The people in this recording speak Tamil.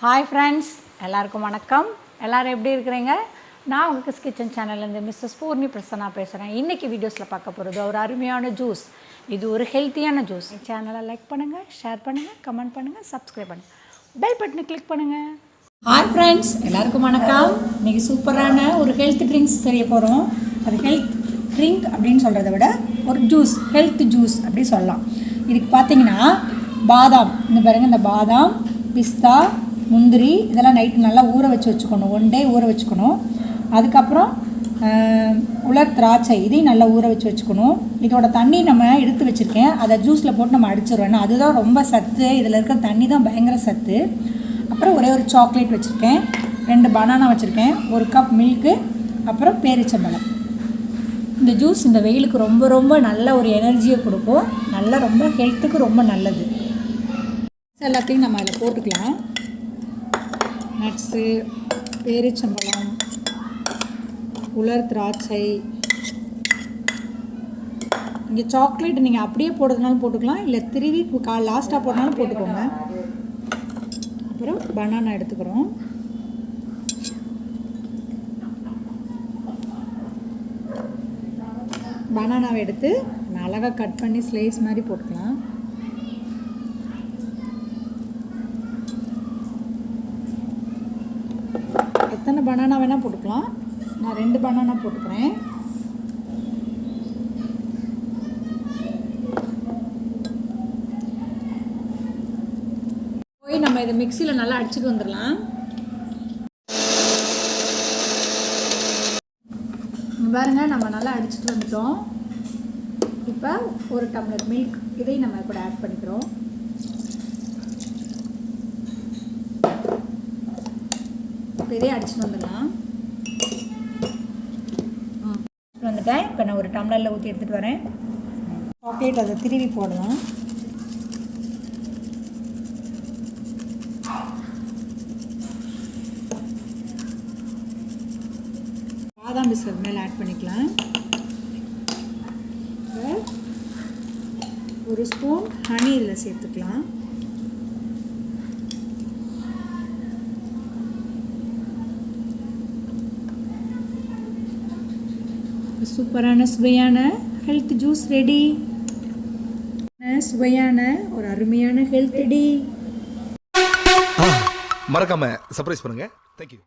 ஹாய் ஃப்ரெண்ட்ஸ், எல்லாருக்கும் வணக்கம். எல்லோரும் எப்படி இருக்கிறீங்க? நான் உங்கள் கிஸ் கிச்சன் சேனல்லேருந்து மிஸ்ஸஸ் பூர்ணி பிரசன்னா பேசுகிறேன். இன்றைக்கி வீடியோஸில் பார்க்க போகிறது ஒரு அருமையான ஜூஸ். இது ஒரு ஹெல்த்தியான ஜூஸ். சேனலை லைக் பண்ணுங்கள், ஷேர் பண்ணுங்கள், கமெண்ட் பண்ணுங்கள், சப்ஸ்கிரைப் பண்ணுங்கள், பெல் பட்டனை கிளிக் பண்ணுங்கள். ஹாய் ஃப்ரெண்ட்ஸ், எல்லாருக்கும் வணக்கம். இன்றைக்கி சூப்பரான ஒரு ஹெல்த் ட்ரிங்க்ஸ் செய்ய போகிறோம். அது ஹெல்த் ட்ரிங்க் அப்படின்னு சொல்கிறத விட ஒரு ஜூஸ், ஹெல்த் ஜூஸ் அப்படி சொல்லலாம். இதுக்கு பார்த்தீங்கன்னா பாதாம், இந்த பாருங்கள், இந்த பாதாம், பிஸ்தா, முந்திரி இதெல்லாம் நைட்டு நல்லா ஊற வச்சுக்கணும். 1 டே ஊற வச்சுக்கணும். அதுக்கப்புறம் உலர் திராட்சை, இதையும் நல்லா ஊற வச்சுக்கணும். இதோட தண்ணி நம்ம எடுத்து வச்சுருக்கேன், அதை ஜூஸில் போட்டு நம்ம அடிச்சிடுவோம். ஏன்னா அதுதான் ரொம்ப சத்து, இதில் இருக்கிற தண்ணி தான் பயங்கர சத்து. அப்புறம் ஒரே ஒரு சாக்லேட் வச்சுருக்கேன், 2 பனானா வச்சுருக்கேன், 1 கப் மில்க்கு, அப்புறம் பேரிச்சம்பழம். இந்த ஜூஸ் இந்த வெயிலுக்கு ரொம்ப ரொம்ப நல்ல ஒரு எனர்ஜியை கொடுக்கும். நல்லா ரொம்ப ஹெல்த்துக்கு ரொம்ப நல்லது. எல்லாத்தையும் நம்ம அதில் போட்டுக்கலாம். நட்ஸு, பேரிச்சம்பழம், உலர் திராட்சை. இங்கே சாக்லேட் நீங்கள் அப்படியே போடுறதுனாலும் போட்டுக்கலாம், இல்லை திருவி லாஸ்ட்டாக போடுறதுனாலும் போட்டுக்கோங்க. அப்புறம் பனானா எடுத்துக்கிறோம். பனானாவை எடுத்து அழகாக கட் பண்ணி ஸ்லைஸ் மாதிரி போட்டுக்கலாம். எத்தனை பனானா வேணால் போட்டுக்கலாம். நான் 2 பனானா போட்டுக்கிறேன். போய் நம்ம இதை மிக்சியில் நல்லா அடிச்சுட்டு வந்துடலாம். பாருங்க, நம்ம நல்லா அடிச்சுட்டு வந்துட்டோம். இப்போ 1 டம்ளர் மில்க், இதையும் நம்ம கூட ஆட் பண்ணிக்கிறோம். இப்போ இதே அடிச்சுட்டு வந்துடலாம். வந்துட்டேன். இப்போ நான் ஒரு டம்ளரில் ஊற்றி எடுத்துகிட்டு வரேன். சாக்லேட் அதை திருவி போடலாம். பாதாம் பிஸ்கட் மேலே ஆட் பண்ணிக்கலாம். 1 ஸ்பூன் ஹனி இதில் சேர்த்துக்கலாம். சூப்பரான சுவையான ஹெல்த் ஜூஸ் ரெடி. சுவையான ஒரு அருமையான ஹெல்த் ரெடி. மறக்காம சர்ப்ரைஸ் பண்ணுங்க. தேங்க்யூ.